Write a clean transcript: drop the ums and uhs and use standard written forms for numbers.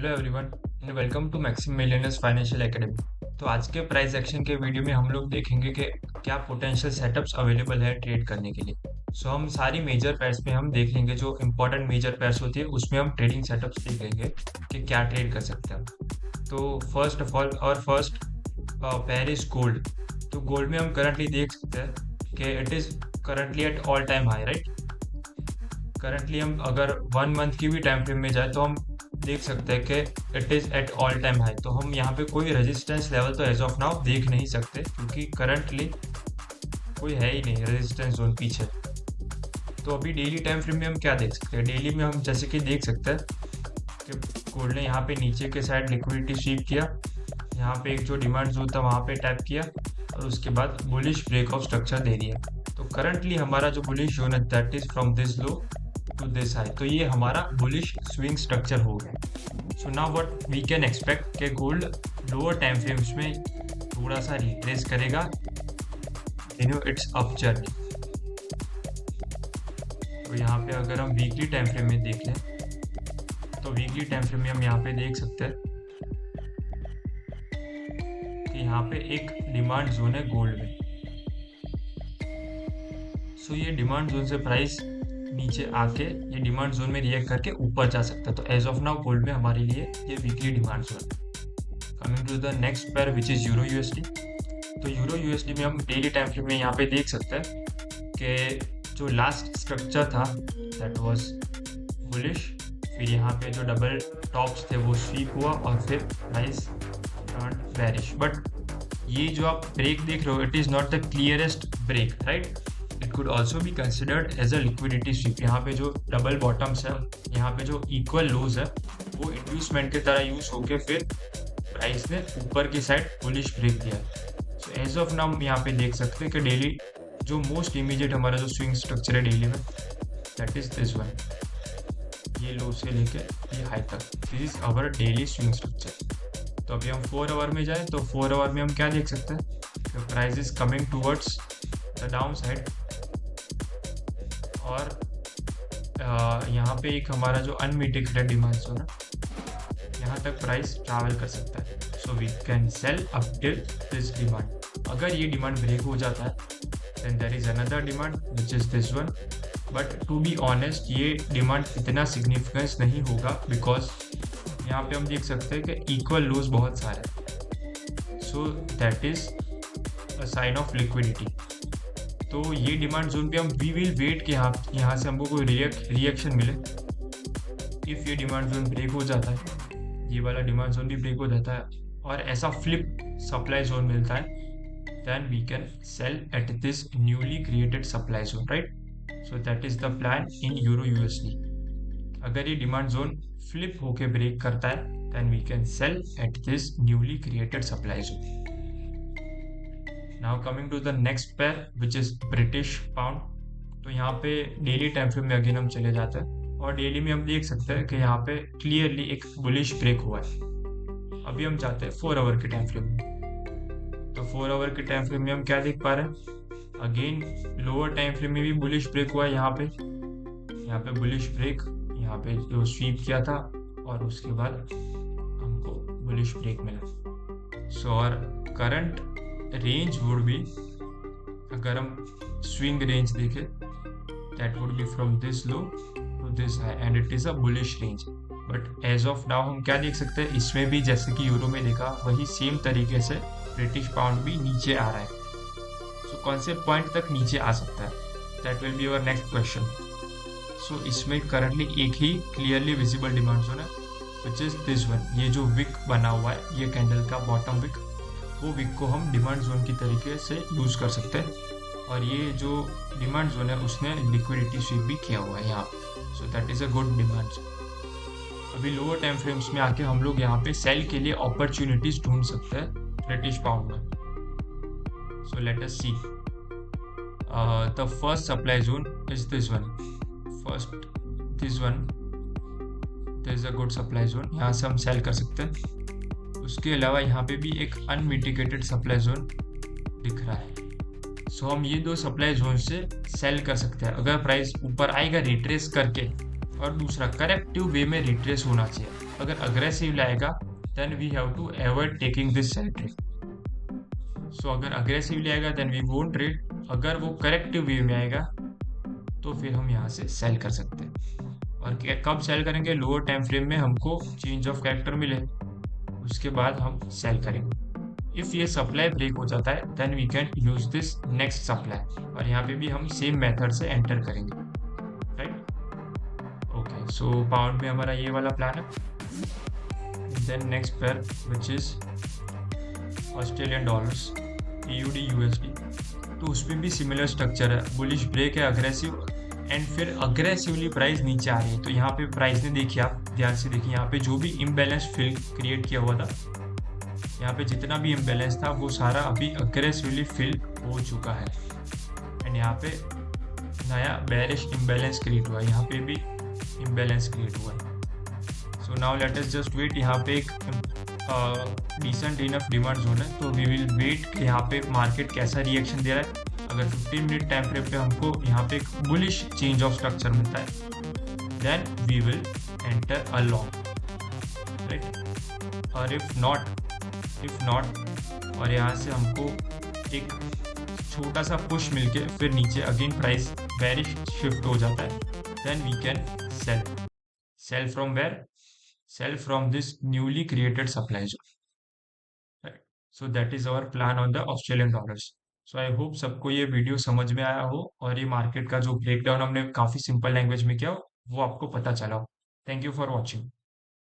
Hello everyone and welcome to Maxim Millionaires Financial Academy. तो आज के प्राइस एक्शन के वीडियो में हम लोग देखेंगे कि क्या पोटेंशियल सेटअप्स अवेलेबल है ट्रेड करने के लिए। हम सारी मेजर पेयर्स में हम देख लेंगे, जो इंपॉर्टेंट मेजर पेयर्स होती है उसमें हम ट्रेडिंग सेटअप्स देख लेंगे कि क्या ट्रेड कर सकते हैं हम। तो फर्स्ट ऑफ ऑल और फर्स्ट पेयर इज गोल्ड। तो गोल्ड में हम करंटली देख सकते हैं कि it is currently at all time high, right. Currently हम अगर 1 मंथ की भी टाइम फ्रेम में जाए तो हम देख सकते हैं कि it is at all time high. तो हम यहाँ पे कोई रेजिस्टेंस लेवल तो एज ऑफ नाउ देख नहीं सकते, क्योंकि करंटली कोई है ही नहीं रेजिस्टेंस जोन पीछे। तो अभी डेली टाइम फ्रेम में हम क्या देख सकते हैं? डेली में हम जैसे कि देख सकते हैं कि गोल्ड ने यहाँ पे नीचे के साइड लिक्विडिटी स्वीप किया, यहाँ पे एक जो डिमांड जोन था वहाँ पे टैप किया और उसके बाद बुलिश ब्रेक ऑफ स्ट्रक्चर दे दिया। तो करंटली हमारा जो बुलिश जोन है that is from this low to this high. तो ये हमारा बुलिश स्विंग स्ट्रक्चर हो गया। So now what we can expect कि गोल्ड लोअर टाइम फ्रेम्स में थोड़ा सा रिट्रेस करेगा इन इट्स अप जर्नी। तो यहाँ पे अगर हम वीकली टाइम फ्रेम में देख लें तो वीकली टाइम फ्रेम में हम यहाँ पे देख सकते हैं कि यहाँ पे एक डिमांड जोन है गोल्ड में। सो ये डिमांड जोन से प्राइस नीचे आके ये डिमांड जोन में रिएक्ट करके ऊपर जा सकता है। तो एज ऑफ नाउ गोल्ड में हमारे लिए ये weekly demand zone. Coming to the next pair which is euro USD. तो यूरो यूएसडी में हम डेली टाइम फ्रेम में यहाँ पे देख सकते हैं कि जो लास्ट स्ट्रक्चर था दैट वाज बुलिश, फिर यहाँ पे जो डबल टॉप्स थे वो स्वीप हुआ और फिर प्राइस टर्न बेरिश। बट ये जो आप ब्रेक देख रहे हो it is not the clearest break, right. It could also be considered as a liquidity sweep. यहाँ पे जो डबल बॉटम्स है, यहाँ पे जो इक्वल लोज है वो इंड्यूसमेंट की तरह यूज होके फिर प्राइस ने ऊपर की साइड बुलिश ब्रेक दिया। सो एज ऑफ नाउ हम यहाँ पे देख सकते हैं कि डेली जो मोस्ट इमीडिएट हमारा जो स्विंग स्ट्रक्चर है डेली में दैट इज दिस वन। ये लो से लेके ये हाई तक this is our daily swing structure. तो अभी हम 4 आवर में जाए तो 4 आवर में हम क्या देख सकते हैं? Price is coming towards the down side और यहाँ पे एक हमारा जो अनमिटिगेटेड डिमांड जोन है यहाँ तक प्राइस ट्रैवल कर सकता है। So we can sell up till this demand. अगर ये डिमांड ब्रेक हो जाता है then there is another demand which is this one. But to be honest ये डिमांड इतना सिग्निफिकेंस नहीं होगा, बिकॉज यहाँ पे हम देख सकते हैं कि इक्वल लोज बहुत सारे। So that is a sign of liquidity. तो ये डिमांड जोन पे हम वी विल वेट कि यहाँ से हमको कोई रिएक्शन मिले। इफ़ ये डिमांड जोन ब्रेक हो जाता है, ये वाला डिमांड जोन भी ब्रेक हो जाता है और ऐसा फ्लिप सप्लाई जोन मिलता है, then we can sell at this newly created supply zone, right. So that is the plan in euro USD. अगर ये डिमांड जोन फ्लिप होके ब्रेक करता है then we can sell at this newly created supply zone. Now coming to the next pair which is British pound. तो यहाँ पे daily time frame में again हम चले जाते हैं और डेली में हम देख सकते हैं कि यहाँ पे क्लियरली एक बुलिश ब्रेक हुआ है। अभी हम जाते हैं 4 आवर के टाइम फ्रेम में। तो 4 आवर के टाइम फ्रेम में हम क्या देख पा रहे हैं? अगेन लोअर टाइम फ्रेम में भी बुलिश ब्रेक हुआ है। यहाँ पे बुलिश ब्रेक, यहाँ पे जो स्वीप किया था और उसके बाद हमको बुलिश ब्रेक मिला। सो और करंट रेंज वुड बी, अगर हम स्विंग रेंज देखें that would be from this low to this high and it is a bullish range. But as of now हम क्या देख सकते हैं? इसमें भी जैसे कि यूरो में देखा वही सेम तरीके से ब्रिटिश पाउंड भी नीचे आ रहा है। सो कौन से पॉइंट तक नीचे आ सकता है? That will be our next question. So इसमें करंटली एक ही क्लियरली विजिबल डिमांड जोन है विच इज दिस वन। ये जो विक बना हुआ है, ये कैंडल का बॉटम विक, वो विक को हम डिमांड जोन की तरीके से यूज कर सकते हैं। और ये जो डिमांड जोन है उसने लिक्विडिटी स्वीप भी किया हुआ है यहाँ पे। सो that is a good demand zone. अभी लोअर टाइम फ्रेम्स में आके हम लोग यहाँ पे सेल के लिए अपॉर्चुनिटीज ढूंढ सकते हैं ब्रिटिश पाउंड में। So let us see the first supply zone is this one. First this one, this is a good supply zone, यहाँ से हम सेल कर सकते हैं। उसके अलावा यहाँ पे भी एक अनमिटिगेटेड सप्लाई जोन दिख रहा है। सो हम ये दो सप्लाई जोन से सेल कर सकते हैं। अगर प्राइस ऊपर आएगा रिट्रेस करके और दूसरा करेक्टिव वे में रिट्रेस होना चाहिए। अगर अग्रेसिव लाएगा then we have to avoid taking this sell trade. So अगर अग्रेसिव आएगा देन वी वोंट ट्रेड, अगर वो करेक्टिव वे में आएगा तो फिर हम यहाँ से सेल कर सकते हैं। और कब सेल करेंगे? लोअर टाइम फ्रेम में हमको चेंज ऑफ कैरेक्टर मिले, उसके बाद हम सेल करेंगे। इफ ये सप्लाई ब्रेक हो जाता है then we can use this next supply, और यहाँ पे भी हम सेम मेथड से एंटर करेंगे, राइट? ओके, सो पाउंड में हमारा ये वाला प्लान है। Then next pair which is Australian dollars, AUD USD, तो उसमें भी सिमिलर स्ट्रक्चर है। बुलिश ब्रेक है, अग्रेसिव, एंड फिर अग्रेसिवली प्राइस नीचे आ रही है। तो यहाँ पे प्राइस ने देखिए, आप ध्यान से देखिए, यहाँ पे जो भी इम्बैलेंस फिल क्रिएट किया हुआ था, यहाँ पे जितना भी इम्बैलेंस था वो सारा अभी अग्रेसिवली फिल हो चुका है। एंड यहाँ पे नया बेरिश इम्बैलेंस क्रिएट हुआ है, यहाँ पे भी इम्बैलेंस क्रिएट हुआ है। So now let us just wait. यहाँ पे एक डिसेंट इनफ डिमांड जोन है, तो वी विल वेट कि यहाँ पे मार्केट कैसा रिएक्शन दे रहा है। अगर 15 मिनट टाइम फ्रेम पे हमको यहाँ पे एक बुलिश चेंज ऑफ स्ट्रक्चर मिलता है then we will enter a long, right? और इफ नॉट, और यहाँ से हमको एक छोटा सा पुश मिलके फिर नीचे अगेन प्राइस बेरिश शिफ्ट हो जाता है, then we can sell from where? Sell from this newly created supply zone, right? So that is our plan on the Australian dollars. So I hope सबको ये video समझ में आया हो, और ये मार्केट का जो ब्रेकडाउन हमने काफी सिंपल लैंग्वेज में किया वो आपको पता चला हो। Thank you for watching.